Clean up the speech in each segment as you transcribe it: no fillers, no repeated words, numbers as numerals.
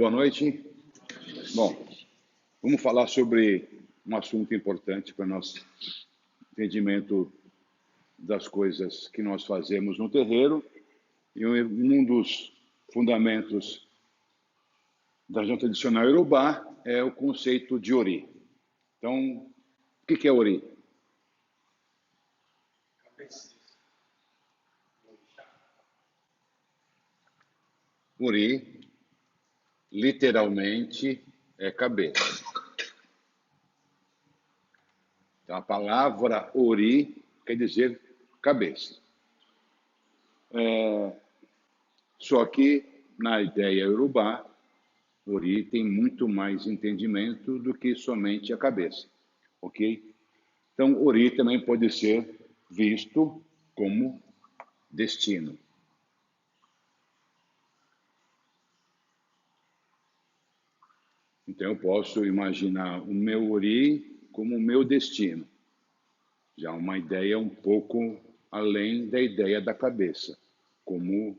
boa noite. Bom, vamos falar sobre um assunto importante para nosso entendimento das coisas que nós fazemos no terreiro. E um dos fundamentos da religião tradicional Yorubá é o conceito de Ori. Então, o que é Ori? Ori, literalmente, é cabeça. Então, a palavra Ori quer dizer cabeça. Só que, na ideia Yorubá, Ori tem muito mais entendimento do que somente a cabeça, ok? Então, Ori também pode ser visto como destino. Então, eu posso imaginar o meu Ori como o meu destino. Já uma ideia um pouco além da ideia da cabeça, como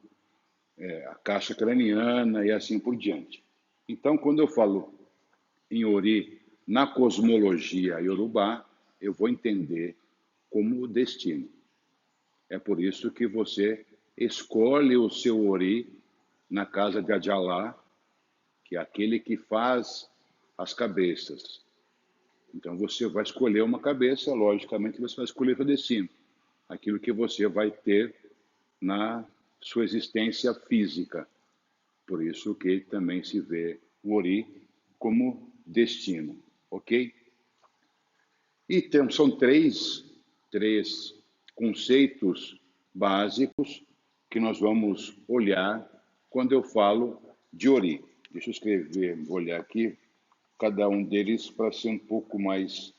a caixa craniana e assim por diante. Então, quando eu falo em Ori na cosmologia Yorubá, eu vou entender como destino. É por isso que você escolhe o seu Ori na casa de Ajalá, que é aquele que faz as cabeças. Então, você vai escolher uma cabeça, logicamente você vai escolher o destino, aquilo que você vai ter na sua existência física. Por isso que também se vê o Ori como destino, ok? E são três conceitos básicos que nós vamos olhar quando eu falo de Ori. Deixa eu escrever, vou olhar aqui, cada um deles para ser um pouco mais...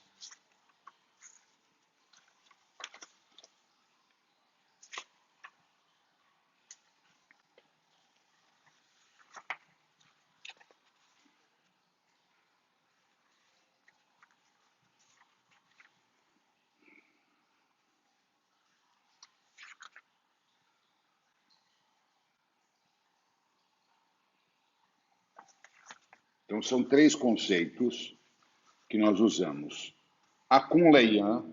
Então, são três conceitos que nós usamos. Akunleian,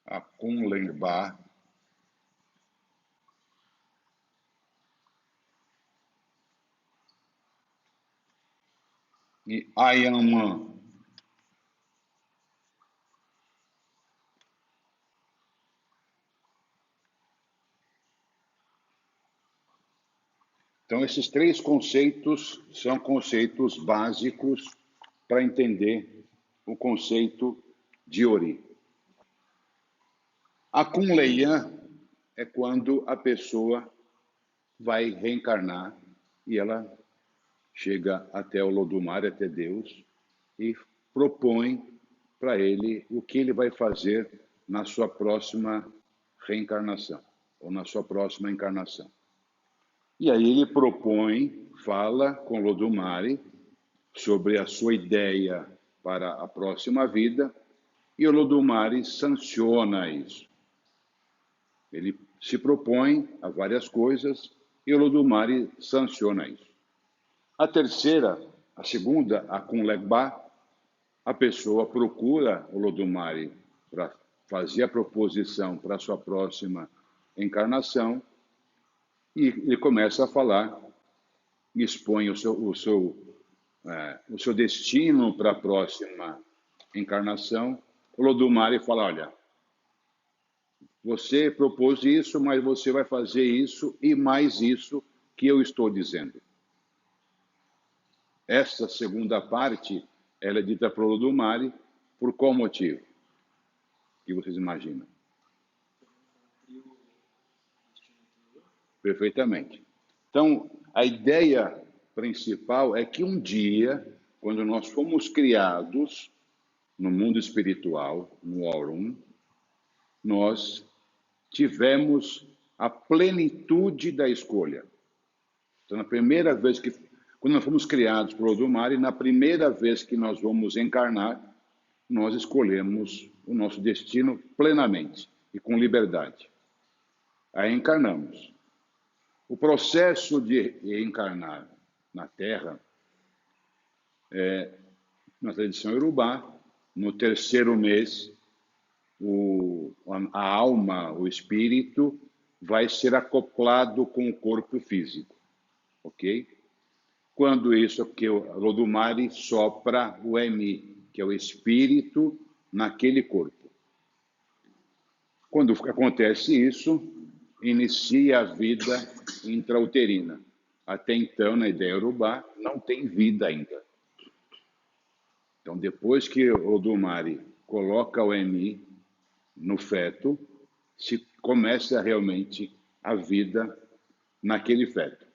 Akunlenba, e Ayaman. Então, esses três conceitos são conceitos básicos para entender o conceito de Ori. A Kunleian é quando a pessoa vai reencarnar e ela chega até o Lodumare, até Deus, e propõe para ele o que ele vai fazer na sua próxima reencarnação, ou na sua próxima encarnação. E aí ele propõe, fala com Lodumare sobre a sua ideia para a próxima vida, e o Lodumare sanciona isso. Ele se propõe a várias coisas e o Lodumare sanciona isso. A segunda, a Kunlegba, a pessoa procura o Lodumare para fazer a proposição para a sua próxima encarnação e ele começa a falar, expõe o seu destino para a próxima encarnação. O Lodumare fala, olha, você propôs isso, mas você vai fazer isso e mais isso que eu estou dizendo. Essa segunda parte, ela é dita para o Lodumare por qual motivo? Que vocês imaginam? Perfeitamente. Então, a ideia principal é que um dia, quando nós fomos criados no mundo espiritual, no Aurum, nós tivemos a plenitude da escolha. Então, quando nós fomos criados por Odumare, na primeira vez que nós vamos encarnar, nós escolhemos o nosso destino plenamente e com liberdade. Aí encarnamos. O processo de encarnar na Terra na tradição Yorubá, no terceiro mês, a alma, o espírito, vai ser acoplado com o corpo físico, ok? Quando isso, porque o Lodumare sopra o Emi, que é o espírito, naquele corpo. Quando acontece isso, inicia a vida intrauterina. Até então, na ideia Yorubá, não tem vida ainda. Então, depois que o Lodumare coloca o Emi no feto, se começa realmente a vida naquele feto,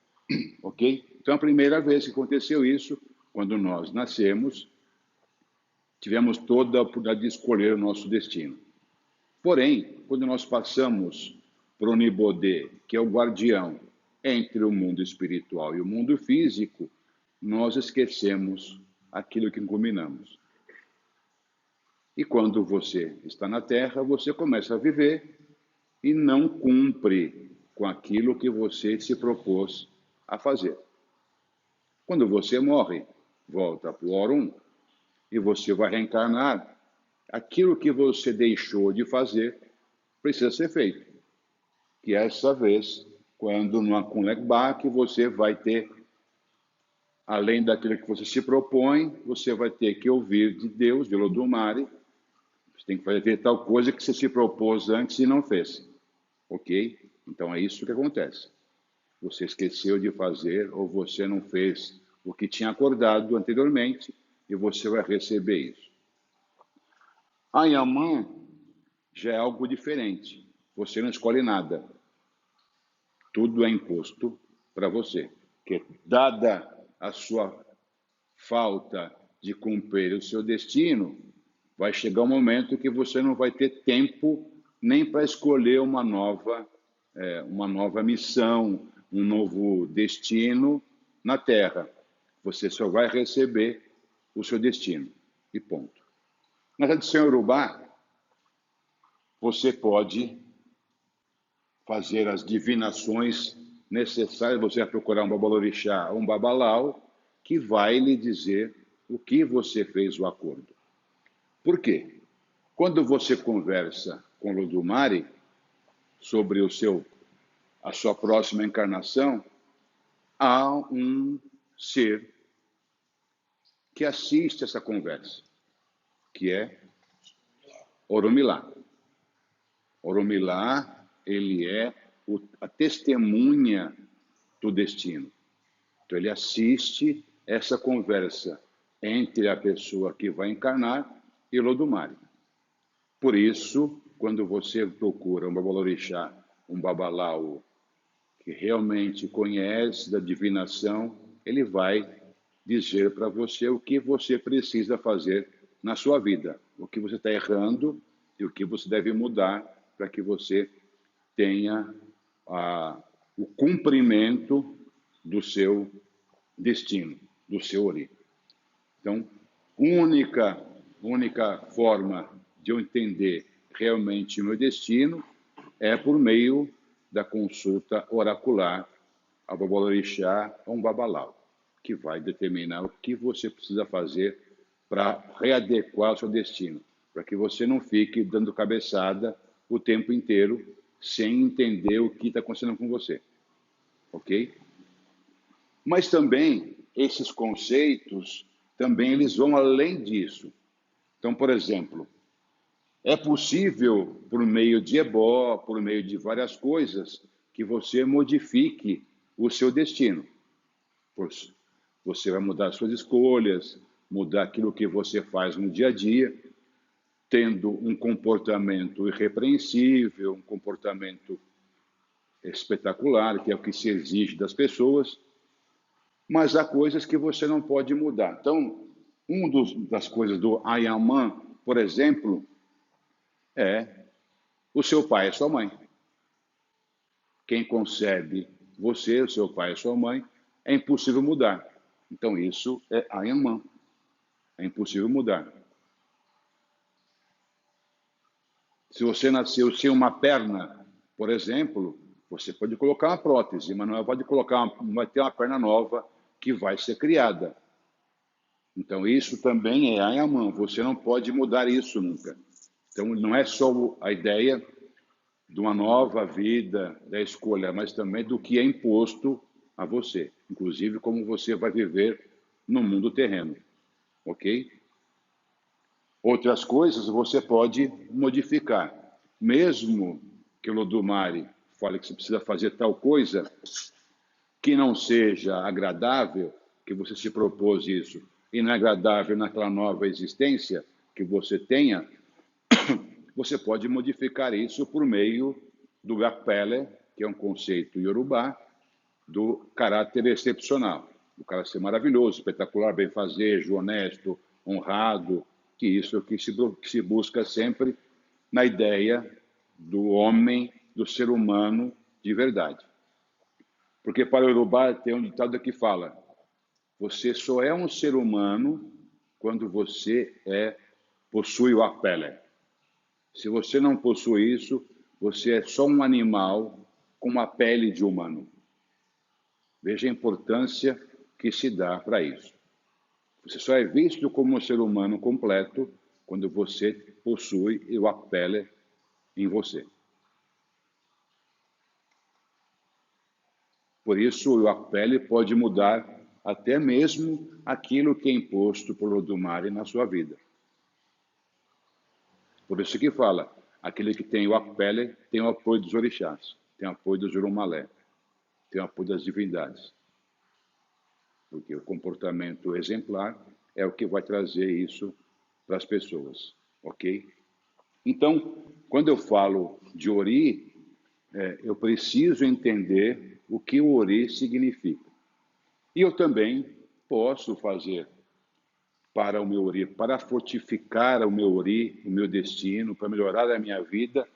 ok? Então, a primeira vez que aconteceu isso, quando nós nascemos, tivemos toda a oportunidade de escolher o nosso destino. Porém, quando nós passamos para o Nibodê, que é o guardião entre o mundo espiritual e o mundo físico, nós esquecemos aquilo que combinamos. E quando você está na Terra, você começa a viver e não cumpre com aquilo que você se propôs a fazer. Quando você morre, volta para o Orun e você vai reencarnar, aquilo que você deixou de fazer precisa ser feito. Que essa vez, quando no Akunlegbak, você vai ter, além daquilo que você se propõe, você vai ter que ouvir de Deus, de Lodumare. Você tem que fazer tal coisa que você se propôs antes e não fez. Ok? Então é isso que acontece. Você esqueceu de fazer ou você não fez o que tinha acordado anteriormente e você vai receber isso. A Yaman já é algo diferente. Você não escolhe nada. Tudo é imposto para você. Porque, dada a sua falta de cumprir o seu destino, vai chegar um momento que você não vai ter tempo nem para escolher uma nova missão, um novo destino na Terra. Você só vai receber o seu destino. E ponto. Na tradição Yorubá, você pode fazer as divinações necessárias. Você vai procurar um babalorixá ou um babalau que vai lhe dizer o que você fez o acordo. Por quê? Quando você conversa com o Lodumare sobre a sua próxima encarnação, há um ser que assiste essa conversa, que é Oromilá. Oromilá, ele é a testemunha do destino. Então, ele assiste essa conversa entre a pessoa que vai encarnar e Lodumare. Por isso, quando você procura um babalorixá, um babalau que realmente conhece da divinação, ele vai dizer para você o que você precisa fazer na sua vida, o que você está errando e o que você deve mudar para que você tenha o cumprimento do seu destino, do seu ori. Então, única forma de eu entender realmente o meu destino é por meio da consulta oracular ao babalorixá ou um babalau, que vai determinar o que você precisa fazer para readequar o seu destino, para que você não fique dando cabeçada o tempo inteiro sem entender o que está acontecendo com você. Ok? Mas também, esses conceitos, também eles vão além disso. Então, por exemplo, é possível, por meio de ebó, por meio de várias coisas, que você modifique o seu destino. Você vai mudar suas escolhas, mudar aquilo que você faz no dia a dia, tendo um comportamento irrepreensível, um comportamento espetacular, que é o que se exige das pessoas, mas há coisas que você não pode mudar. Então, das coisas do Ayaman, por exemplo, é o seu pai e sua mãe. Quem concebe você, o seu pai e sua mãe, é impossível mudar. Então, isso é Ayaman. É impossível mudar. Se você nasceu sem uma perna, por exemplo, você pode colocar uma prótese, mas não vai ter uma perna nova que vai ser criada. Então, isso também é Ayaman. Você não pode mudar isso nunca. Então, não é só a ideia de uma nova vida, da escolha, mas também do que é imposto a você, inclusive como você vai viver no mundo terreno, ok? Outras coisas você pode modificar, mesmo que o Lodumare fale que você precisa fazer tal coisa que não seja agradável, que você se propôs isso, e não é agradável naquela nova existência que você tenha, você pode modificar isso por meio do Apele, que é um conceito iorubá, do caráter excepcional. O cara ser maravilhoso, espetacular, benfazejo, honesto, honrado, que isso é o que se busca sempre na ideia do homem, do ser humano de verdade. Porque para o Iorubá tem um ditado que fala: você só é um ser humano quando você possui o Apele. Se você não possui isso, você é só um animal com uma pele de humano. Veja a importância que se dá para isso. Você só é visto como um ser humano completo quando você possui o Apele em você. Por isso, o Apele pode mudar até mesmo aquilo que é imposto por Lodumare na sua vida. Por isso que fala, aquele que tem o Apele tem o apoio dos orixás, tem o apoio dos Urumalé, tem o apoio das divindades. Porque o comportamento exemplar é o que vai trazer isso para as pessoas, ok? Então, quando eu falo de Ori, eu preciso entender o que o Ori significa. E eu também posso fazer para o meu Ori, para fortificar o meu Ori, o meu destino, para melhorar a minha vida,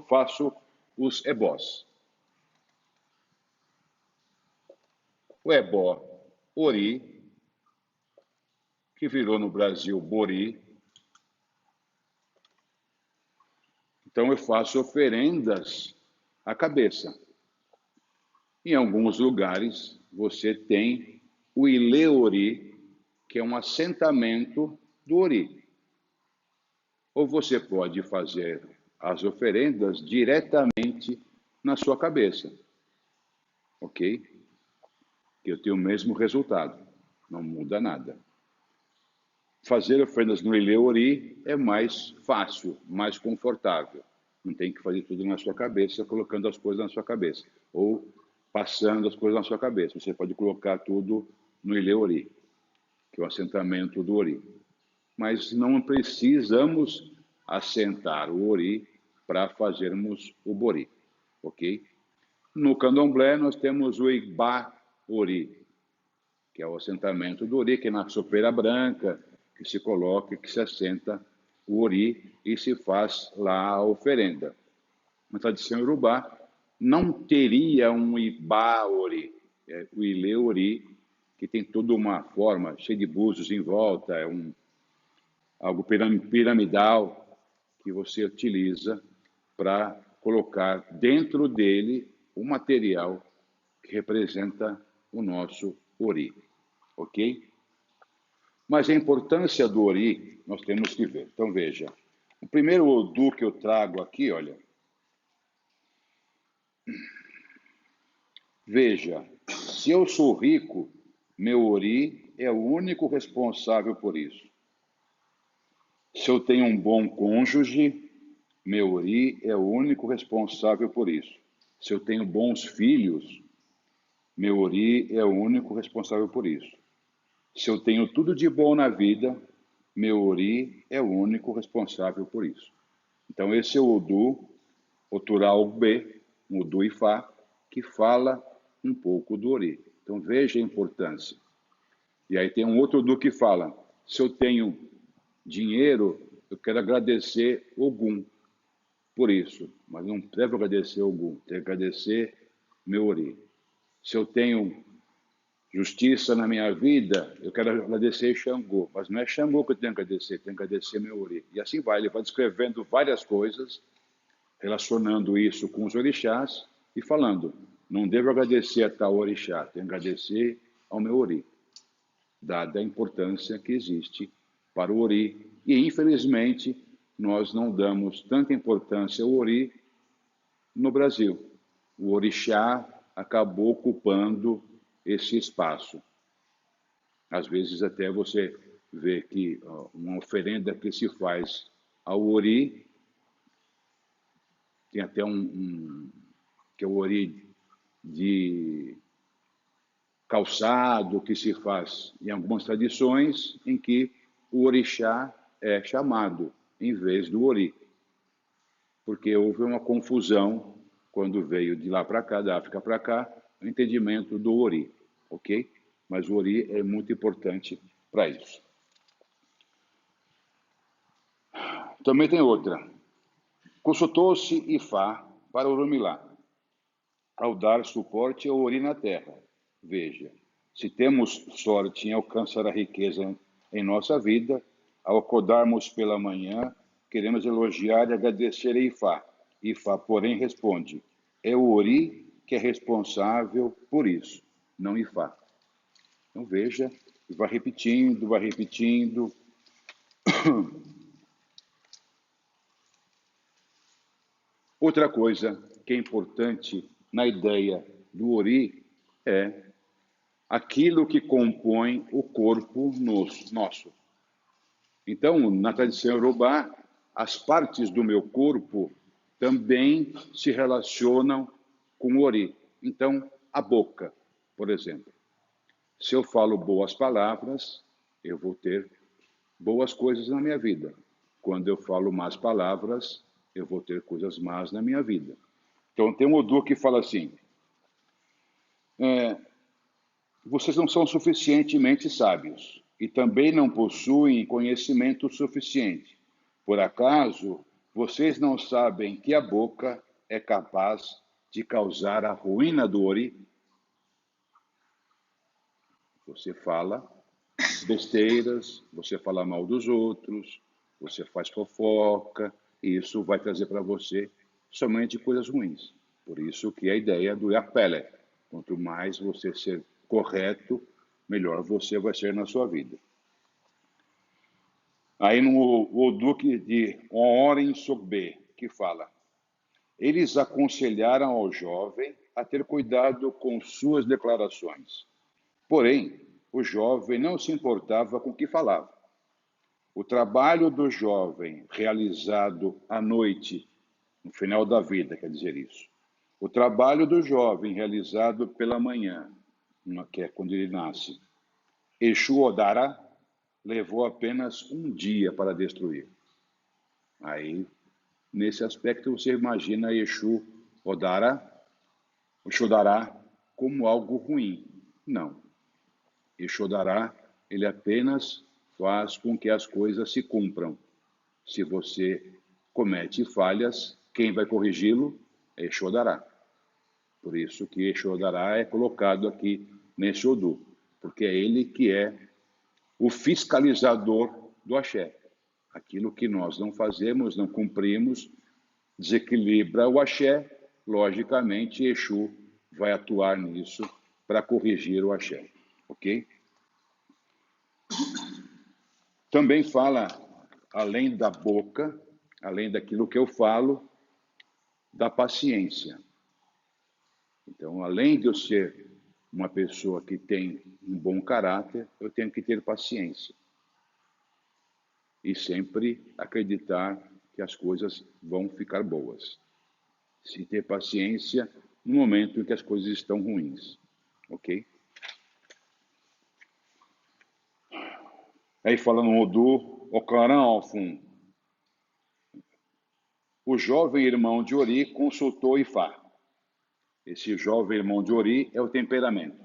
faço os ebós. O ebó Ori, que virou no Brasil Bori. Então eu faço oferendas à cabeça. Em alguns lugares você tem o Ileori, que é um assentamento do Ori. Ou você pode fazer as oferendas diretamente na sua cabeça. Ok? Que eu tenho o mesmo resultado. Não muda nada. Fazer oferendas no Ileori é mais fácil, mais confortável. Não tem que fazer tudo na sua cabeça, colocando as coisas na sua cabeça. Ou passando as coisas na sua cabeça. Você pode colocar tudo no Ileori, que é o assentamento do Ori. Mas não precisamos assentar o Ori para fazermos o Bori, ok? No Candomblé nós temos o Igbá Ori, que é o assentamento do Ori, que é na sopeira branca, que se coloca, que se assenta o Ori e se faz lá a oferenda. Na tradição iorubá, não teria um Igbá Ori, o Ile Ori, que tem toda uma forma, cheia de búzios em volta, algo piramidal que você utiliza para colocar dentro dele o material que representa o nosso Ori, ok? Mas a importância do Ori nós temos que ver. Então veja, o primeiro Odu que eu trago aqui, olha, veja, se eu sou rico, meu Ori é o único responsável por isso. Se eu tenho um bom cônjuge, meu Ori é o único responsável por isso. Se eu tenho bons filhos, meu Ori é o único responsável por isso. Se eu tenho tudo de bom na vida, meu Ori é o único responsável por isso. Então esse é o Odu, Otural B, um Odu Ifá, que fala um pouco do Ori. Então veja a importância. E aí tem um outro Odu que fala, se eu tenho dinheiro, eu quero agradecer Ogum por isso, mas não devo agradecer Ogum, devo agradecer meu Ori. Se eu tenho justiça na minha vida, eu quero agradecer Xangô. Mas não é Xangô que eu tenho que agradecer, tenho que agradecer meu Ori. E assim vai, ele vai descrevendo várias coisas, relacionando isso com os orixás e falando, não devo agradecer a tal orixá, tenho que agradecer ao meu Ori, dada a importância que existe para o Ori. E, infelizmente, nós não damos tanta importância ao Ori no Brasil. O orixá acabou ocupando esse espaço. Às vezes até você vê que uma oferenda que se faz ao Ori, tem até que é o Ori de calçado, que se faz em algumas tradições, em que o orixá é chamado em vez do Ori, porque houve uma confusão quando veio de lá para cá, da África para cá, o entendimento do Ori, ok? Mas o Ori é muito importante para isso. Também tem outra. Consultou-se Ifá para Orumilá, ao dar suporte ao Ori na terra. Veja, se temos sorte em alcançar a riqueza em nossa vida, ao acordarmos pela manhã, queremos elogiar e agradecer a Ifá. Ifá, porém, responde, é o Ori que é responsável por isso, não Ifá. Então, veja, vai repetindo, vai repetindo. Outra coisa que é importante na ideia do Ori é aquilo que compõe o corpo nosso. Então, na tradição iorubá, as partes do meu corpo também se relacionam com o Ori. Então, a boca, por exemplo. Se eu falo boas palavras, eu vou ter boas coisas na minha vida. Quando eu falo más palavras, eu vou ter coisas más na minha vida. Então, tem um Odu que fala assim, vocês não são suficientemente sábios e também não possuem conhecimento suficiente. Por acaso, vocês não sabem que a boca é capaz de causar a ruína do Ori? Você fala besteiras, você fala mal dos outros, você faz fofoca, e isso vai trazer para você somente coisas ruins. Por isso que a ideia do Yapele, quanto mais você ser correto, melhor você vai ser na sua vida. Aí no Oduque de Oren Sogbé, que fala, eles aconselharam ao jovem a ter cuidado com suas declarações. Porém, o jovem não se importava com o que falava. O trabalho do jovem realizado à noite, no final da vida, quer dizer isso. O trabalho do jovem realizado pela manhã, que é quando ele nasce. Exu Odara levou apenas um dia para destruir. Aí, nesse aspecto, você imagina Exu Odara, o Xodará, como algo ruim. Não. Exu Dará, ele apenas faz com que as coisas se cumpram. Se você comete falhas, quem vai corrigi-lo é Exu Dará. Por isso que Exu Dará é colocado aqui nesse Odu, porque é ele que é o fiscalizador do axé. Aquilo que nós não fazemos, não cumprimos, desequilibra o axé, logicamente Exu vai atuar nisso para corrigir o axé, ok? Também fala, além da boca, além daquilo que eu falo, da paciência. Então, além de eu ser uma pessoa que tem um bom caráter, eu tenho que ter paciência. E sempre acreditar que as coisas vão ficar boas. Se ter paciência no momento em que as coisas estão ruins. Ok? Aí fala no Odu, Okaran Alfun. O jovem irmão de Ori consultou Ifá. Esse jovem irmão de Ori é o temperamento.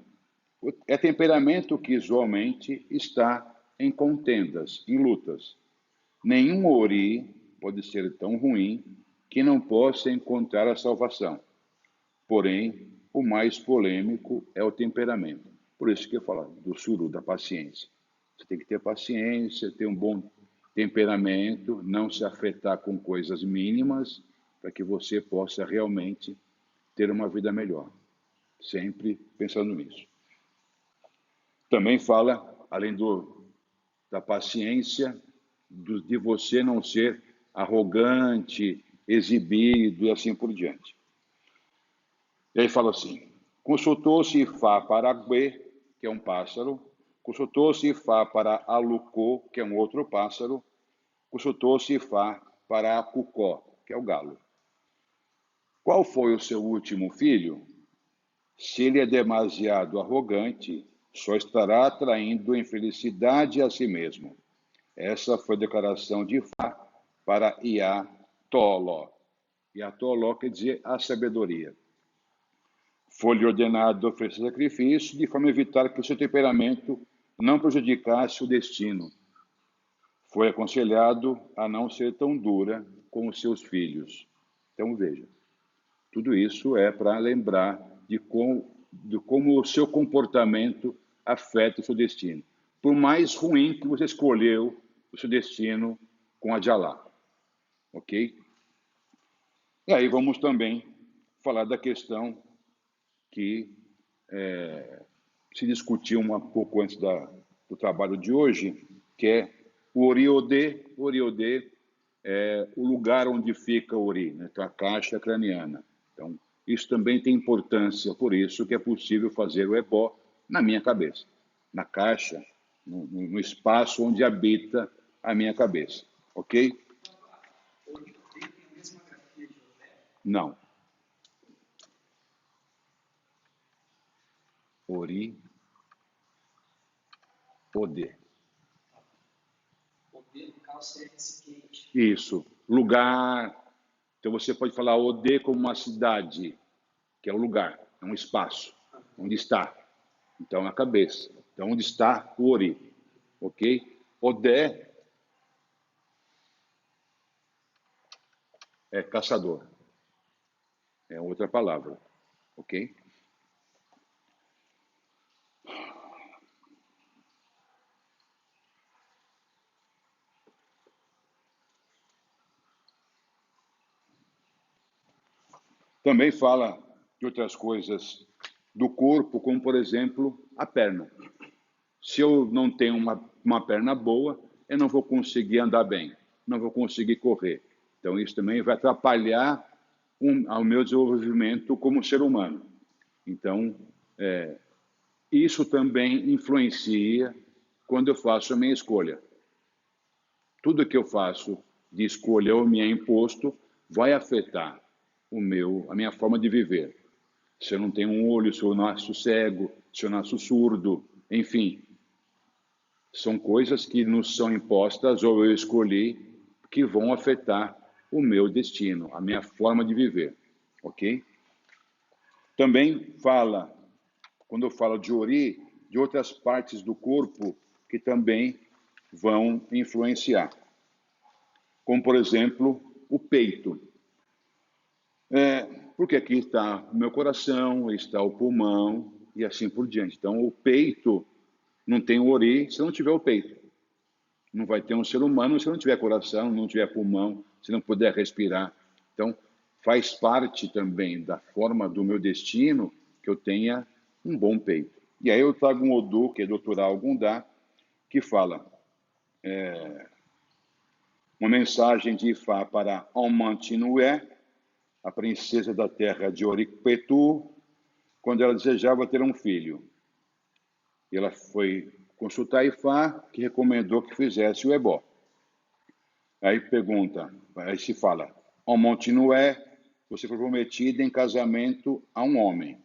É temperamento que usualmente está em contendas, em lutas. Nenhum Ori pode ser tão ruim que não possa encontrar a salvação. Porém, o mais polêmico é o temperamento. Por isso que eu falo do suru, da paciência. Você tem que ter paciência, ter um bom temperamento, não se afetar com coisas mínimas, para que você possa realmente ter uma vida melhor. Sempre pensando nisso. Também fala, além da paciência, de você não ser arrogante, exibido e assim por diante. E aí fala assim, consultou-se Ifá para Agbe, que é um pássaro, consultou-se Ifá para Alucô, que é um outro pássaro, consultou-se Ifá para Acucó, que é o galo. Qual foi o seu último filho? Se ele é demasiado arrogante, só estará atraindo infelicidade a si mesmo. Essa foi a declaração de Ifá para Iá Toló. Iá Toló quer dizer a sabedoria. Foi-lhe ordenado oferecer sacrifício de forma a evitar que seu temperamento não prejudicasse o destino. Foi aconselhado a não ser tão dura com os seus filhos. Então, veja, tudo isso é para lembrar de como o seu comportamento afeta o seu destino. Por mais ruim que você escolheu o seu destino com a Jalá. Ok? E aí vamos também falar da questão que se discutiu um pouco antes do trabalho de hoje, que é o Ori-Odê. O Ori-Odê é o lugar onde fica o Ori, né? Então, a caixa craniana. Então, isso também tem importância, por isso que é possível fazer o ebó na minha cabeça, na caixa, no espaço onde habita a minha cabeça. Ok? Não. Ori, Odê. Odê, no caso, seria recipiente. Isso. Lugar. Então, você pode falar Odê como uma cidade, que é um lugar, é um espaço, onde está. Então, a cabeça. Então, onde está o Ori. Ok? Odé é caçador. É outra palavra. Ok? Também fala de outras coisas do corpo, como, por exemplo, a perna. Se eu não tenho uma perna boa, eu não vou conseguir andar bem, não vou conseguir correr. Então, isso também vai atrapalhar ao meu desenvolvimento como ser humano. Então, isso também influencia quando eu faço a minha escolha. Tudo que eu faço de escolha ou me é imposto vai afetar a minha forma de viver. Se eu não tenho um olho, se eu nasço cego, se eu nasço surdo, enfim. São coisas que nos são impostas ou eu escolhi que vão afetar o meu destino, a minha forma de viver. Ok? Também fala, quando eu falo de Ori, de outras partes do corpo que também vão influenciar. Como, por exemplo, o peito. Porque aqui está o meu coração, está o pulmão e assim por diante. Então, o peito não tem o Ori se não tiver o peito. Não vai ter um ser humano se não tiver coração, não tiver pulmão, se não puder respirar. Então, faz parte também da forma do meu destino que eu tenha um bom peito. E aí eu trago um Odu, que é doutoral Gundá, que fala uma mensagem de Ifá para Amantinué, a princesa da terra de Oripetu, quando ela desejava ter um filho. E ela foi consultar Ifá, que recomendou que fizesse o ebó. Aí pergunta, aí se fala, Amantinué, você foi prometida em casamento a um homem.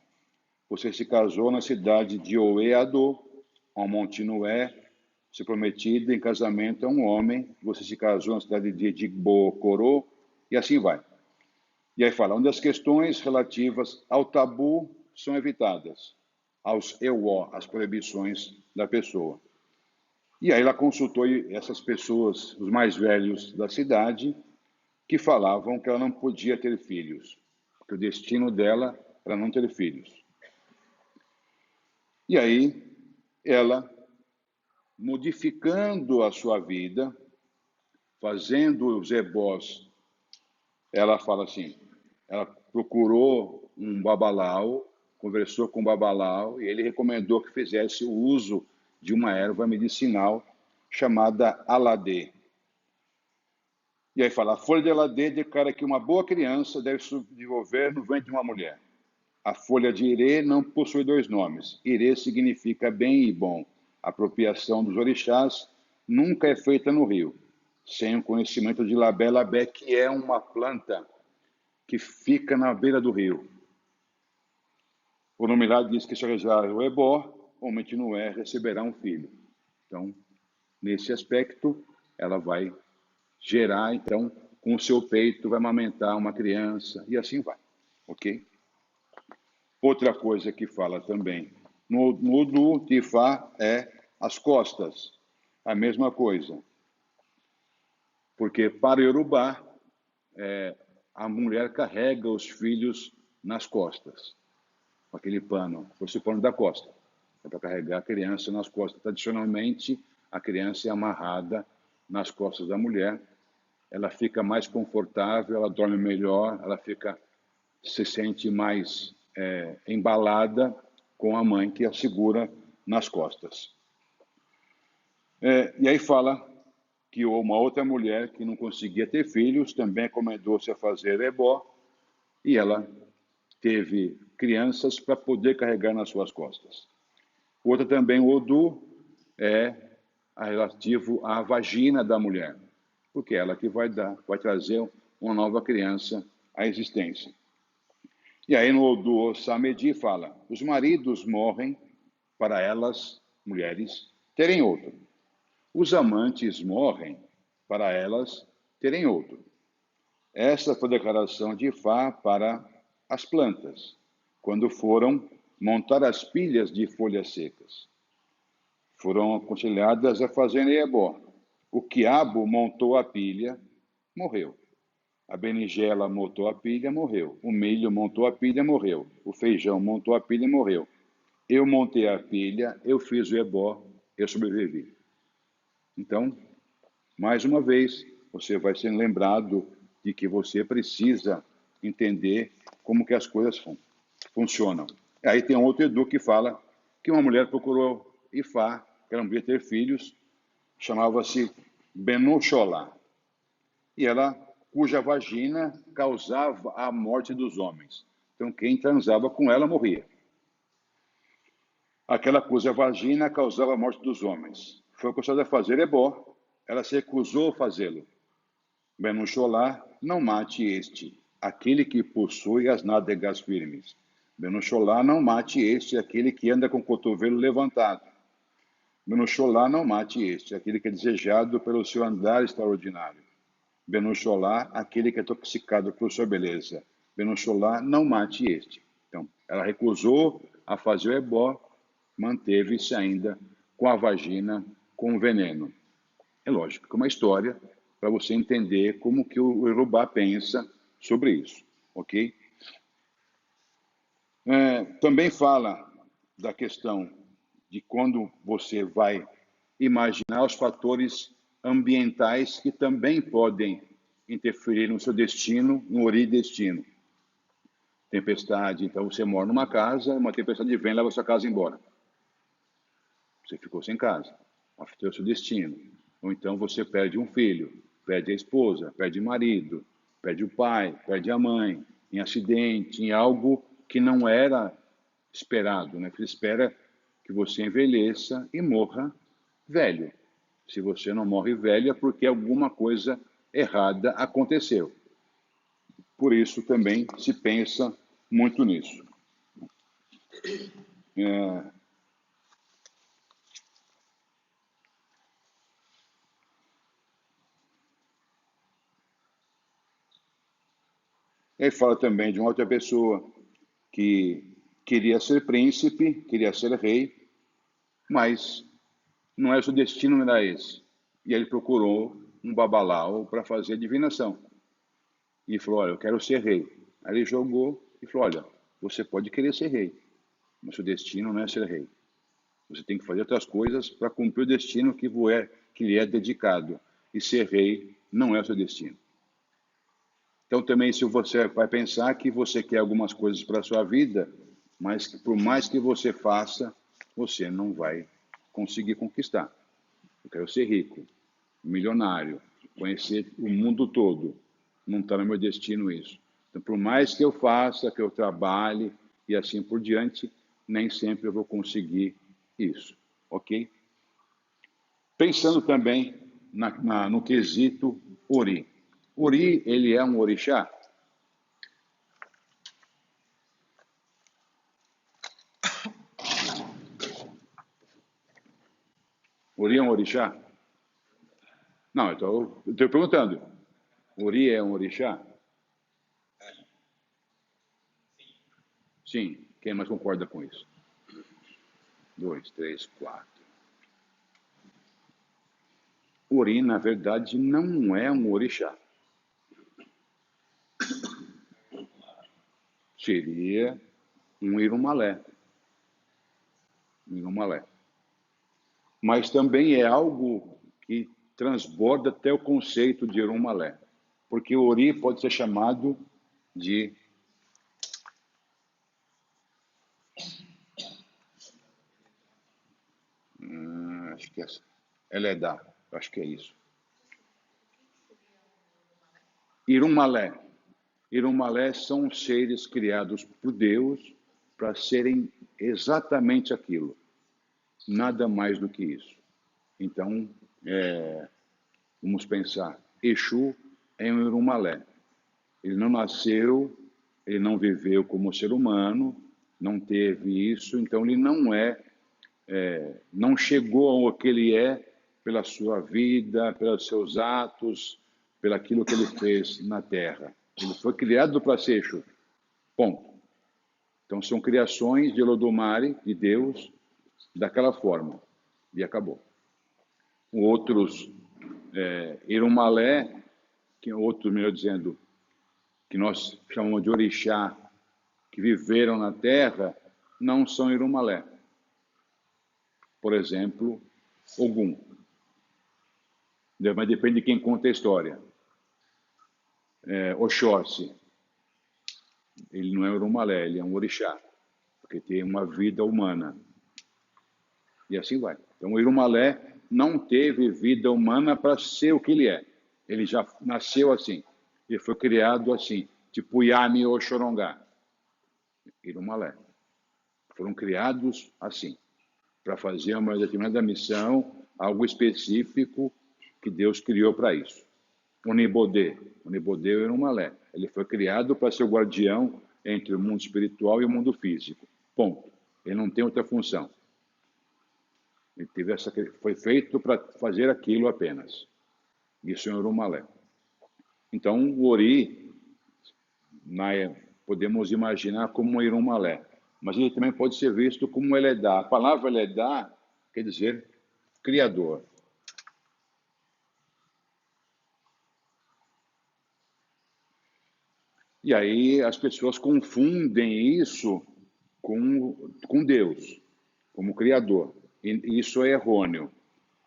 Você se casou na cidade de Oeado, Amantinué, você prometida em casamento a um homem. Você se casou na cidade de Digbocorô, e assim vai. E aí fala, onde as questões relativas ao tabu são evitadas, aos euó, as proibições da pessoa. E aí ela consultou essas pessoas, os mais velhos da cidade, que falavam que ela não podia ter filhos, porque o destino dela era não ter filhos. E aí ela, modificando a sua vida, fazendo os ebós, ela fala assim, ela procurou um babalau, conversou com o babalau, e ele recomendou que fizesse o uso de uma erva medicinal chamada aladê. E aí fala, a folha de aladê declara que uma boa criança deve se desenvolver no ventre de uma mulher. A folha de irê não possui dois nomes. Irê significa bem e bom. A apropriação dos orixás nunca é feita no rio, sem o conhecimento de labé-labé, que é uma planta que fica na beira do rio. O nome lá diz que se realizar o ebó, homem que não é, receberá um filho. Então, nesse aspecto, ela vai gerar, então, com o seu peito, vai amamentar uma criança, e assim vai, ok? Outra coisa que fala também no Odu, Tifá, é as costas, a mesma coisa. Porque para o Yorubá, a mulher carrega os filhos nas costas, com aquele pano, esse pano da costa, é para carregar a criança nas costas. Tradicionalmente, a criança é amarrada nas costas da mulher, ela fica mais confortável, ela dorme melhor, ela se sente mais embalada com a mãe que a segura nas costas. E aí fala que uma outra mulher que não conseguia ter filhos também recomendou-se a fazer ebó, e ela teve crianças para poder carregar nas suas costas. Outra também, o Odu, é relativo à vagina da mulher, porque é ela que vai trazer uma nova criança à existência. E aí no Odu Samedi fala, os maridos morrem para elas, mulheres, terem outro. Os amantes morrem para elas terem outro. Essa foi a declaração de Ifá para as plantas, quando foram montar as pilhas de folhas secas. Foram aconselhadas a fazerem ebó. O quiabo montou a pilha, morreu. A berinjela montou a pilha, morreu. O milho montou a pilha, morreu. O feijão montou a pilha, morreu. Eu montei a pilha, eu fiz o ebó, eu sobrevivi. Então, mais uma vez, você vai ser lembrado de que você precisa entender como que as coisas funcionam. Aí tem um outro Edu que fala que uma mulher procurou Ifá, que ela não podia ter filhos, chamava-se Benu Xolá. E ela, cuja vagina causava a morte dos homens. Então, quem transava com ela morria. Aquela cuja vagina causava a morte dos homens. Foi acusada a fazer ebó, ela se recusou a fazê-lo. Benu Xolá, não mate este, aquele que possui as nádegas firmes. Benu Xolá, não mate este, aquele que anda com o cotovelo levantado. Benu Xolá, não mate este, aquele que é desejado pelo seu andar extraordinário. Benu Xolá, aquele que é intoxicado por sua beleza. Benu Xolá, não mate este. Então, ela recusou a fazer o ebó, manteve-se ainda com a vagina com veneno. É lógico que é uma história para você entender como que o Yorubá pensa sobre isso, ok? Também fala da questão de quando você vai imaginar os fatores ambientais que também podem interferir no seu destino, no oridestino. Tempestade, então você mora numa casa, uma tempestade vem e leva a sua casa embora. Você ficou sem casa, afetou o seu destino. Ou então você perde um filho, perde a esposa, perde o marido, perde o pai, perde a mãe, em acidente, em algo que não era esperado, né? Você espera que você envelheça e morra velho. Se você não morre velho é porque alguma coisa errada aconteceu. Por isso também se pensa muito nisso. Ele fala também de uma outra pessoa que queria ser príncipe, queria ser rei, mas não era seu destino, não era esse. E ele procurou um babalau para fazer adivinação. E falou, olha, eu quero ser rei. Aí ele jogou e falou, olha, você pode querer ser rei, mas seu destino não é ser rei. Você tem que fazer outras coisas para cumprir o destino que lhe é dedicado. E ser rei não é o seu destino. Então, também, se você vai pensar que você quer algumas coisas para a sua vida, mas que por mais que você faça, você não vai conseguir conquistar. Eu quero ser rico, milionário, conhecer o mundo todo. Não está no meu destino isso. Então, por mais que eu faça, que eu trabalhe e assim por diante, nem sempre eu vou conseguir isso, ok? Pensando também no quesito Ori. Ori, ele é um orixá? Ori é um orixá? Não, eu estou perguntando. Ori é um orixá? Sim. Quem mais concorda com isso? 2, 3, 4. Ori, na verdade, não é um orixá. Seria um Irumalé. Irumalé. Mas também é algo que transborda até o conceito de Irumalé. Porque o Ori pode ser chamado de acho que é Eledá, acho que é isso. Irumalé. Irumalé são seres criados por Deus para serem exatamente aquilo. Nada mais do que isso. Então, vamos pensar. Exu é um Irumalé. Ele não nasceu, ele não viveu como ser humano, não teve isso, então ele não chegou ao que ele é pela sua vida, pelos seus atos, pelaquilo que ele fez na Terra. Ele foi criado para ser Exu. Ponto. Então são criações de Olodumare, de Deus, daquela forma. E acabou. Outros, Irumalé, outros, melhor dizendo, que nós chamamos de orixá, que viveram na Terra, não são Irumalé. Por exemplo, Ogum. Mas depende de quem conta a história. Oxóssi. Ele não é um Irumalé, ele é um orixá, porque tem uma vida humana. E assim vai. Então, o Irumalé não teve vida humana para ser o que ele é. Ele já nasceu assim. Ele foi criado assim, tipo Yami ou Xorongá. Irumalé. Foram criados assim, para fazer uma determinada missão, algo específico que Deus criou para isso. Onibodê. Onibodê é um Irumalé. Ele foi criado para ser o guardião entre o mundo espiritual e o mundo físico. Ponto. Ele não tem outra função. Ele foi feito para fazer aquilo apenas. Isso é um Irumalé. Então, o Ori, podemos imaginar como um Irumalé, mas ele também pode ser visto como um Eledá. A palavra Eledá quer dizer criador. E aí as pessoas confundem isso com Deus, como criador. E isso é errôneo.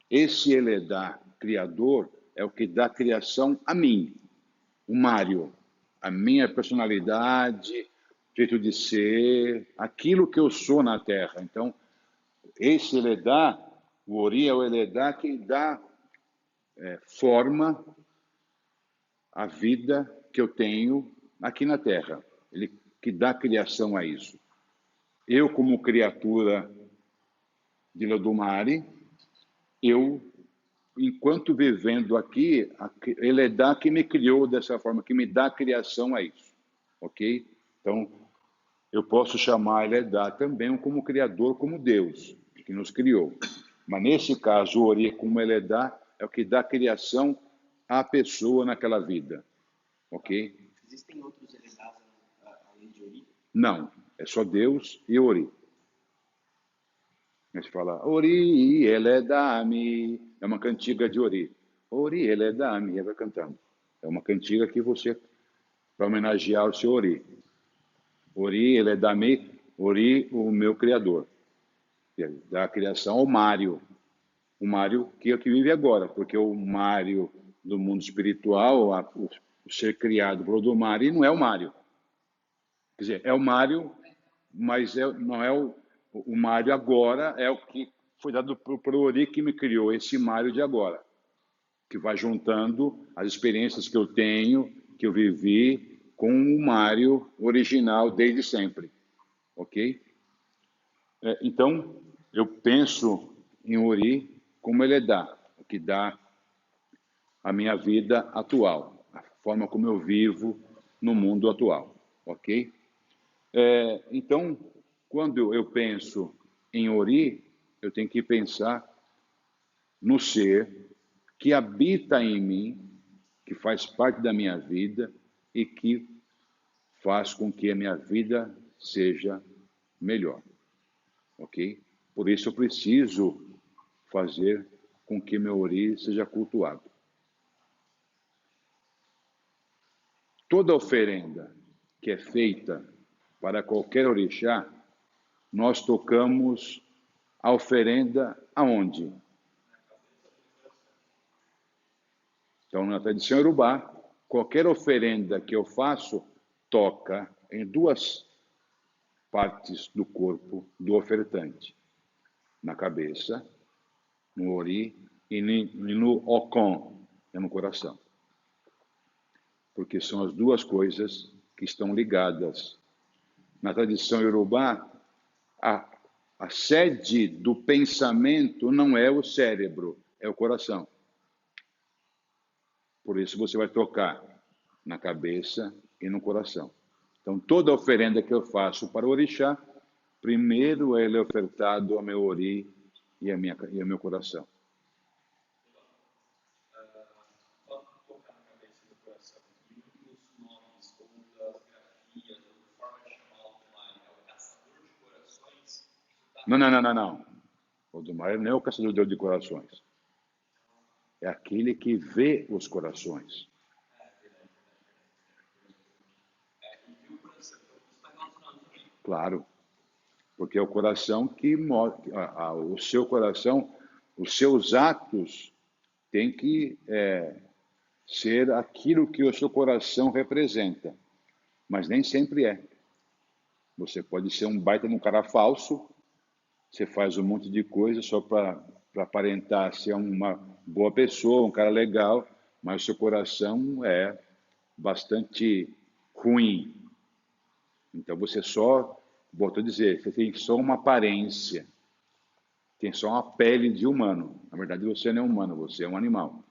Esse Eledá, criador, é o que dá criação a mim, o Mário, a minha personalidade, jeito de ser, aquilo que eu sou na Terra. Então, esse Eledá, o Ori é o Eledá que dá forma à vida que eu tenho aqui na Terra. Ele que dá criação a isso. Eu, como criatura de Lodumare, eu, enquanto vivendo aqui, ele é que me criou dessa forma, que me dá criação a isso, ok? Então, eu posso chamar Eledá também como criador, como Deus, que nos criou. Mas nesse caso, o Ori como Eledá é o que dá criação à pessoa naquela vida, ok? Existem outros Eledás além de Ori? Não, é só Deus e Ori. A gente fala, Ori, Eledá-me. É uma cantiga de Ori. Ori, Eledá-me. E vai cantando. É uma cantiga que você, para homenagear o seu Ori. Ori, Eledá-me. Ori, o meu Criador. da criação ao Mário. O Mário que é o que vive agora, porque o Mário do mundo espiritual, o ser criado pelo do Mário, não é o Mário. Quer dizer, é o Mário, mas não é o Mário agora, é o que foi dado para o Ori que me criou, esse Mário de agora, que vai juntando as experiências que eu tenho, que eu vivi, com o Mário original desde sempre. Ok? Então, eu penso em Ori como ele dá, o que dá a minha vida atual, a forma como eu vivo no mundo atual. Ok? Então, quando eu penso em Ori, eu tenho que pensar no ser que habita em mim, que faz parte da minha vida e que faz com que a minha vida seja melhor. Ok? Por isso eu preciso fazer com que meu Ori seja cultuado. Toda oferenda que é feita para qualquer orixá, nós tocamos a oferenda aonde? Então, na tradição Yorubá, qualquer oferenda que eu faço toca em duas partes do corpo do ofertante. Na cabeça, no Ori e no Okon, no coração. Porque são as duas coisas que estão ligadas. Na tradição Yorubá, a sede do pensamento não é o cérebro, é o coração. Por isso você vai tocar na cabeça e no coração. Então, toda oferenda que eu faço para o orixá, primeiro ele é ofertado ao meu Ori e ao meu coração. Não. O do Mário não é o caçador de corações. É aquele que vê os corações. Claro, porque é o coração que mostra, o seu coração, os seus atos têm que ser aquilo que o seu coração representa, mas nem sempre é. Você pode ser um baita de um cara falso, você faz um monte de coisa só para aparentar ser uma boa pessoa, um cara legal, mas o seu coração é bastante ruim. Então você só, volto a dizer, você tem só uma aparência, tem só uma pele de humano. Na verdade você não é humano, você é um animal.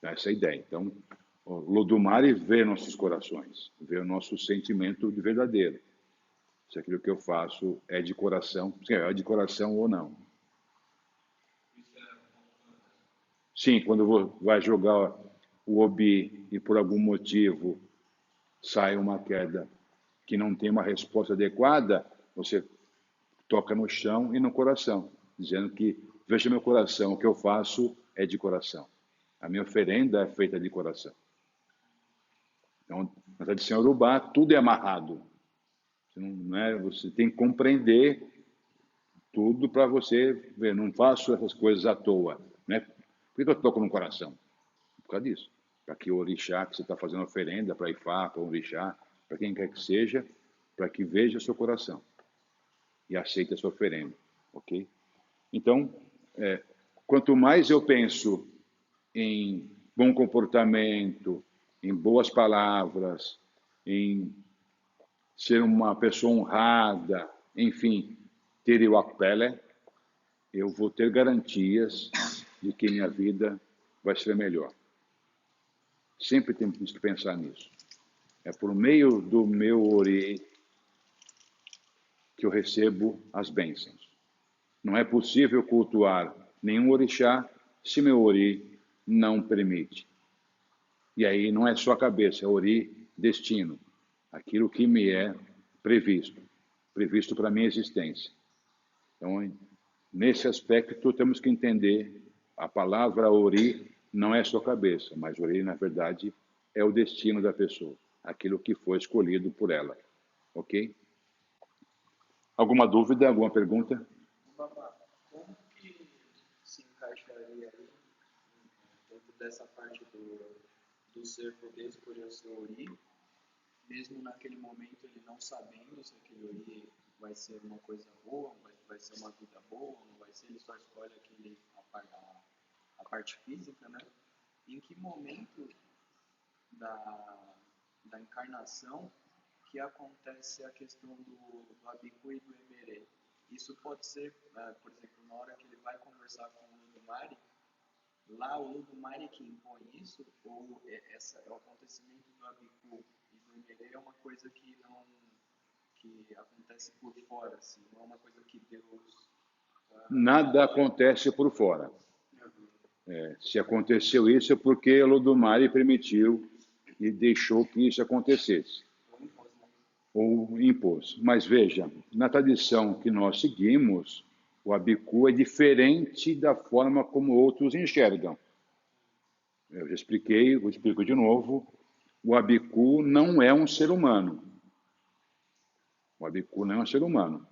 Essa é a ideia. Então, o Lodumare vê nossos corações, vê o nosso sentimento de verdadeiro. Se aquilo que eu faço é de coração, se é de coração ou não. Sim, quando vai jogar o obi e por algum motivo sai uma queda que não tem uma resposta adequada, você toca no chão e no coração, dizendo que, veja meu coração, o que eu faço é de coração. A minha oferenda é feita de coração. Então, na tradição Yorubá, tudo é amarrado. Você tem que compreender tudo para você ver. Não faço essas coisas à toa. Né? Por que eu toco no coração? Por causa disso. Para que o orixá que você está fazendo oferenda, para Ifá, para o orixá, para quem quer que seja, para que veja o seu coração e aceite a sua oferenda. Ok? Então, quanto mais eu penso em bom comportamento, em boas palavras, em ser uma pessoa honrada, enfim, ter o Akpele, eu vou ter garantias de que minha vida vai ser melhor. Sempre temos que pensar nisso. É por meio do meu Ori que eu recebo as bênçãos. Não é possível cultuar nenhum orixá se meu Ori não permite. E aí não é só a cabeça, é Ori destino. Aquilo que me é previsto para a minha existência. Então, nesse aspecto, temos que entender a palavra Ori não é só cabeça, mas Ori, na verdade, é o destino da pessoa, aquilo que foi escolhido por ela. Ok? Alguma dúvida, alguma pergunta? Babá, como que se encaixaria aí dentro dessa parte do ser poder escolher o seu Ori, mesmo naquele momento ele não sabendo se aquele Ori vai ser uma coisa boa, vai ser uma vida boa, não vai ser, ele só escolhe a parte física, né? Em que momento da, da encarnação que acontece a questão do Abiku e do Emerê? Isso pode ser, por exemplo, na hora que ele vai conversar com o Ludumare, lá o Ludumare que impõe isso, ou o acontecimento do Abiku e do Emerê é uma coisa que não que acontece por fora, assim, não é uma coisa que Deus... Nada acontece por fora. Se aconteceu isso é porque Lodumare permitiu e deixou que isso acontecesse, ou impôs. Mas veja, na tradição que nós seguimos, o Abiku é diferente da forma como outros enxergam. Eu já expliquei, vou explicar de novo. O Abiku não é um ser humano. O Abiku não é um ser humano.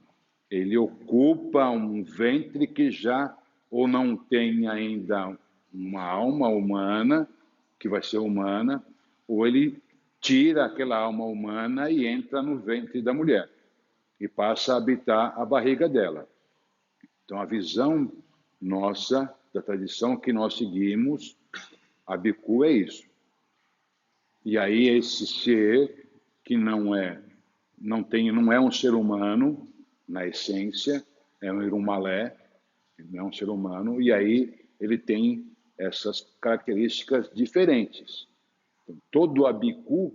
Ele ocupa um ventre que já ou não tem ainda uma alma humana, que vai ser humana, ou ele tira aquela alma humana e entra no ventre da mulher e passa a habitar a barriga dela. Então, a visão nossa, da tradição que nós seguimos, Abiku é isso. E aí esse ser que não é um ser humano na essência, é um Irumalé, não é um ser humano, e aí ele tem essas características diferentes. Então, todo Abiku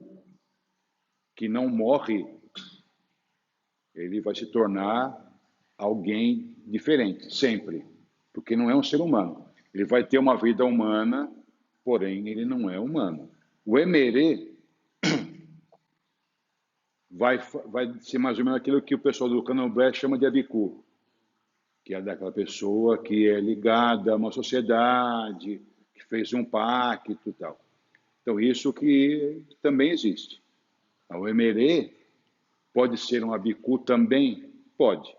que não morre, ele vai se tornar alguém diferente, sempre, porque não é um ser humano. Ele vai ter uma vida humana, porém ele não é humano. O Emerê vai ser mais ou menos aquilo que o pessoal do Candomblé chama de Abiku, que é daquela pessoa que é ligada a uma sociedade, que fez um pacto e tal. Então, isso que também existe. O Emerê pode ser um Abiku também? Pode.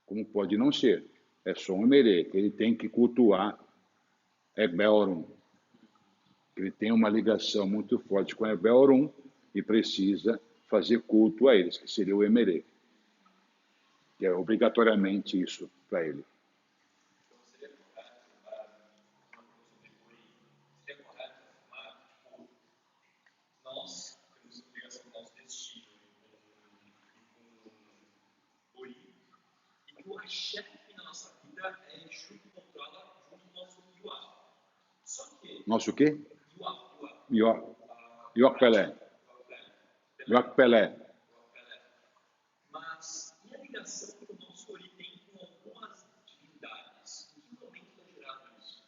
Como pode não ser. É só um Emerê, que ele tem que cultuar Ebel-Orum. Ele tem uma ligação muito forte com Ebel-Orum e precisa fazer culto a eles, que seria o Emerê. Que é obrigatoriamente isso para ele. Nós temos obrigação do nosso destino com Ori, e que o chefe na nossa vida é Exu que controla junto com o nosso Yuá. Só que... Nosso o quê? Yuá. Iok-Pelé. Iok-Pelé. Mas e a ligação que o nosso Ori tem com algumas divindades? Em que momento está gerado isso?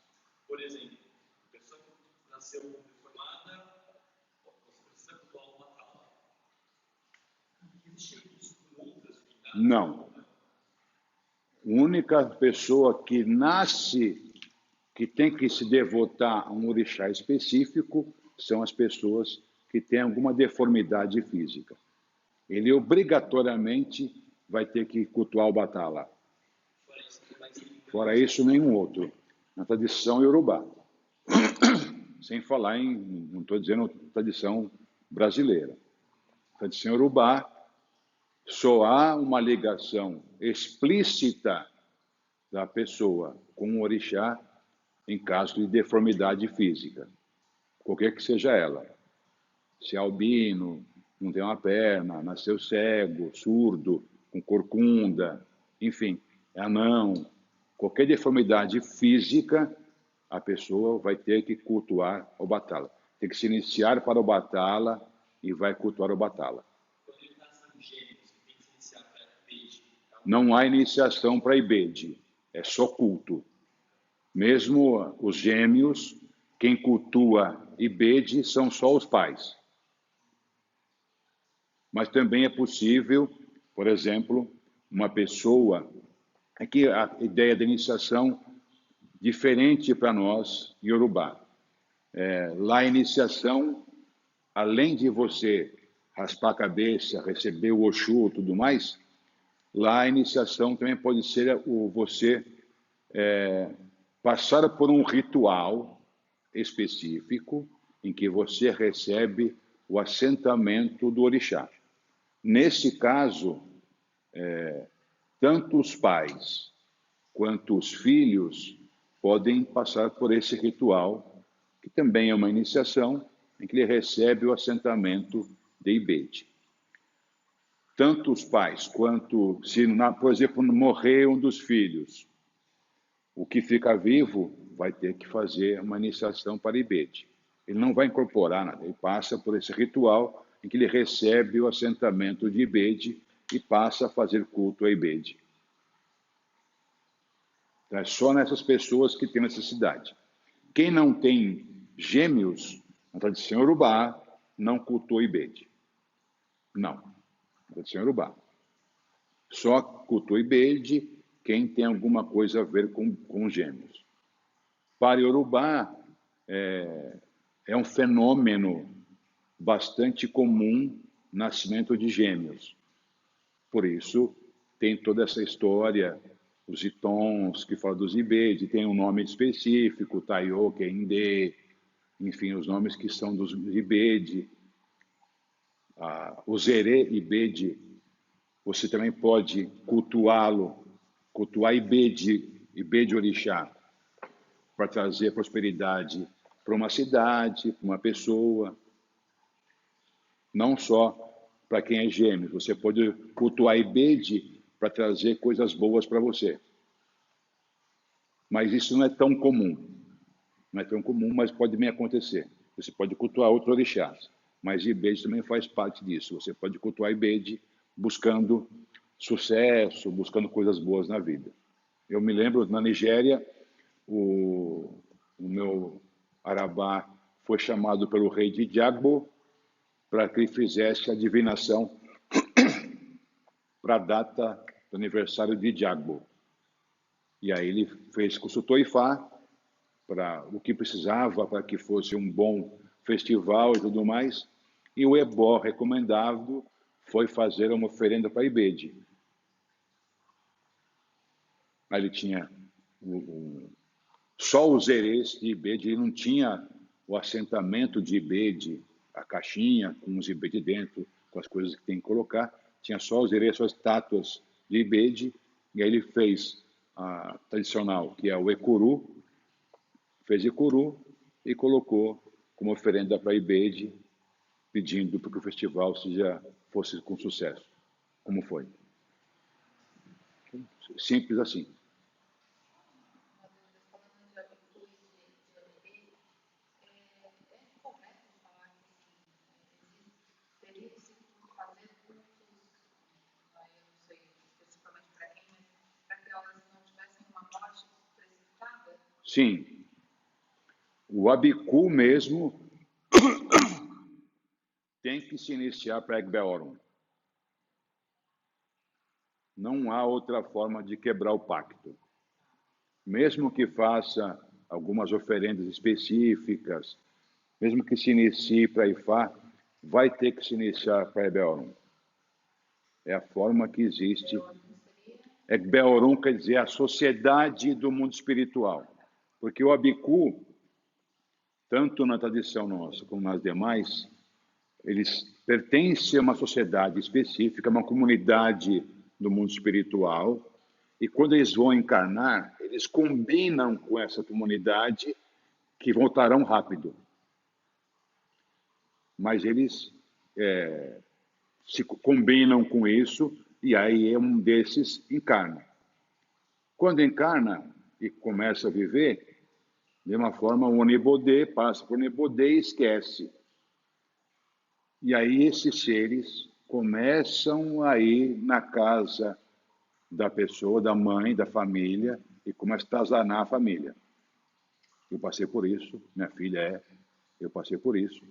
Por exemplo, a pessoa que nasceu deformada, você precisa cultuar uma tala. Existe isso com outras divindades? Não. A única pessoa que nasce, que tem que se devotar a um orixá específico, são as pessoas que têm alguma deformidade física. Ele obrigatoriamente vai ter que cultuar o Batala. Fora isso, nenhum outro. Na tradição iorubá. Sem falar não estou dizendo tradição brasileira. Tradição iorubá, só há uma ligação explícita da pessoa com o orixá em caso de deformidade física, qualquer que seja ela. Se é albino, não tem uma perna, nasceu cego, surdo, com corcunda, enfim, é anão, qualquer deformidade física, a pessoa vai ter que cultuar o Batala. Tem que se iniciar para o Batala e vai cultuar o Batala. Não há iniciação para Ibede, é só culto. Mesmo os gêmeos, quem cultua Ibede são só os pais. Mas também é possível, por exemplo, uma pessoa... Aqui a ideia da iniciação diferente para nós, Yorubá. Lá a iniciação, além de você raspar a cabeça, receber o Oxu e tudo mais, Lá a iniciação também pode ser você passar por um ritual específico em que você recebe o assentamento do orixá. Nesse caso, tanto os pais quanto os filhos podem passar por esse ritual, que também é uma iniciação, em que ele recebe o assentamento de Ibede. Tanto os pais quanto, se, por exemplo, morrer um dos filhos, o que fica vivo vai ter que fazer uma iniciação para Ibede. Ele não vai incorporar nada, ele passa por esse ritual em que ele recebe o assentamento de Ibede e passa a fazer culto a Ibede. Então, é só nessas pessoas que tem necessidade. Quem não tem gêmeos, na tradição Yorubá, não cultua Ibede. Não, na tradição Yorubá. Só cultua Ibede quem tem alguma coisa a ver com gêmeos. Para Yorubá, é um fenômeno bastante comum nascimento de gêmeos. Por isso, tem toda essa história, os itons que falam dos Ibede, tem um nome específico, Taiyo, Kende, enfim, os nomes que são dos Ibede. O Zerê Ibede, você também pode cultuá-lo, cultuar Ibede Orixá, para trazer prosperidade para uma cidade, para uma pessoa, não só para quem é gêmeo. Você pode cultuar Ibede para trazer coisas boas para você. Mas isso não é tão comum. Não é tão comum, mas pode bem acontecer. Você pode cultuar outro orixás, mas Ibede também faz parte disso. Você pode cultuar Ibede buscando sucesso, buscando coisas boas na vida. Eu me lembro, na Nigéria, o meu Arabá foi chamado pelo rei de Jagbo para que ele fizesse a divinação para a data do aniversário de Jagbo. E aí ele consultou Ifá para o que precisava para que fosse um bom festival e tudo mais. E o ebó recomendado foi fazer uma oferenda para Ibede. Aí ele tinha só os erês de Ibede, ele não tinha o assentamento de Ibede, a caixinha com os Ibede dentro, com as coisas que tem que colocar. Tinha só os erês, só as estátuas de Ibede. E aí ele fez a tradicional, que é o Ekuru, fez Ekuru e colocou como oferenda para Ibede, pedindo para que o festival fosse com sucesso. Como foi? Simples assim. Sim. O Abiku mesmo tem que se iniciar para Egbeorum. Não há outra forma de quebrar o pacto. Mesmo que faça algumas oferendas específicas, mesmo que se inicie para Ifá, vai ter que se iniciar para Egbeorum. É a forma que existe. Egbeorum quer dizer a sociedade do mundo espiritual. Porque o Abiku, tanto na tradição nossa como nas demais, eles pertencem a uma sociedade específica, uma comunidade do mundo espiritual, e quando eles vão encarnar, eles combinam com essa comunidade que voltarão rápido. Mas eles se combinam com isso, e aí um desses encarna. Quando encarna e começa a viver, de uma forma, o Onibodê passa por Onibodê e esquece. E aí esses seres começam a ir na casa da pessoa, da mãe, da família, e começam a atazanar a família. Eu passei por isso, minha filha eu passei por isso.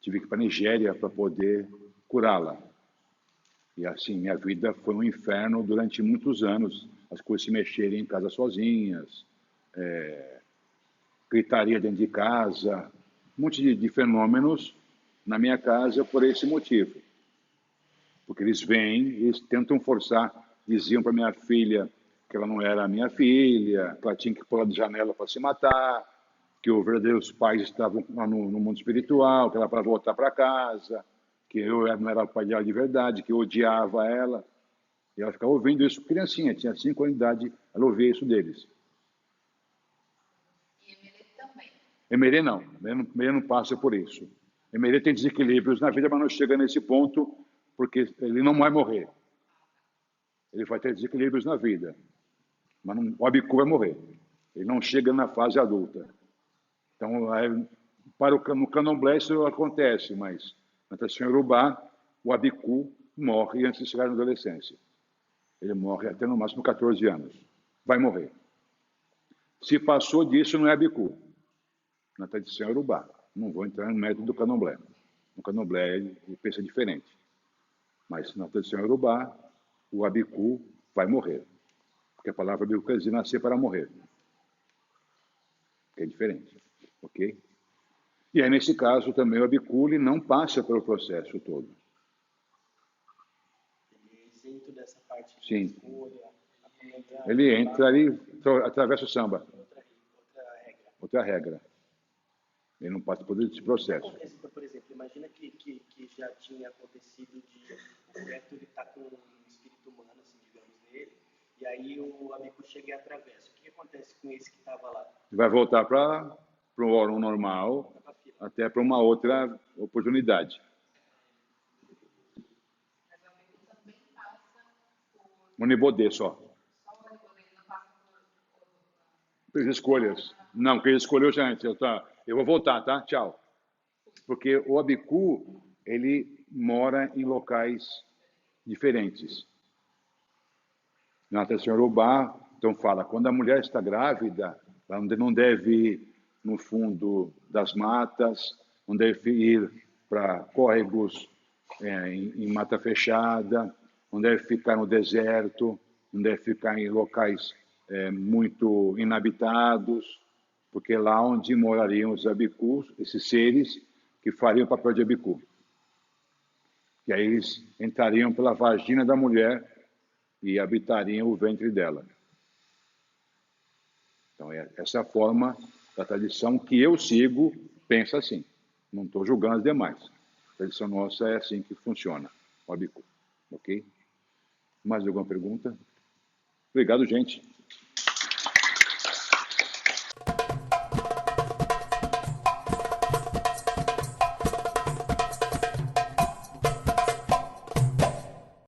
Tive que ir para a Nigéria para poder curá-la. E assim, minha vida foi um inferno durante muitos anos. As coisas se mexerem em casa sozinhas, gritaria dentro de casa, um monte de fenômenos na minha casa por esse motivo. Porque eles vêm, eles tentam forçar, diziam para minha filha que ela não era minha filha, que ela tinha que pular de janela para se matar, que os verdadeiros pais estavam lá no mundo espiritual, que ela para voltar para casa, que eu não era o pai dela de verdade, que eu odiava ela. E ela ficava ouvindo isso, criancinha, tinha 5 anos de idade, ela ouvia isso deles. E Emerê também? Emerê não passa por isso. Emerê tem desequilíbrios na vida, mas não chega nesse ponto, porque ele não vai morrer. Ele vai ter desequilíbrios na vida, mas não, o Abiku vai morrer. Ele não chega na fase adulta. Então, no candomblé isso acontece, mas na tradição Yorubá, o Abiku morre antes de chegar na adolescência. Ele morre até no máximo 14 anos. Vai morrer. Se passou disso, não é Abiku. Na tradição Yorubá. Não vou entrar no método do candomblé. No candomblé ele pensa diferente. Mas na tradição Yorubá, o Abiku vai morrer. Porque a palavra Abiku quer dizer nascer para morrer. Que é diferente. Ok? E aí, nesse caso, também o Abiku não passa pelo processo todo. Ele é isento dessa parte de Sim. escolha. Ele entra ali, atravessa o samba. Outra regra. Outra regra. Ele não passa por esse processo. Acontece, então, por exemplo, imagina que já tinha acontecido de o feto ele tá com um espírito humano, assim, digamos, nele, e aí o Abiku chega e atravessa. O que acontece com esse que estava lá? Vai voltar para o órgão normal, até para uma outra oportunidade. Mas o Emerê também passa por... Um Nibodê só. Só o Emerê não passa por... Fez escolhas. Não, quem escolheu já antes. Eu vou voltar, tá? Tchau. Porque o Abiku, ele mora em locais diferentes. Na tradição Yorubá, então fala, quando a mulher está grávida, ela não deve ir no fundo das matas, não deve ir para córregos em mata fechada, não deve ficar no deserto, não deve ficar em locais muito inabitados, porque é lá onde morariam os abicus, esses seres que fariam o papel de abicu. E aí eles entrariam pela vagina da mulher e habitariam o ventre dela. Então, essa forma da tradição que eu sigo pensa assim. Não estou julgando as demais. A tradição nossa é assim que funciona, o abicu. Ok? Mais alguma pergunta? Obrigado, gente.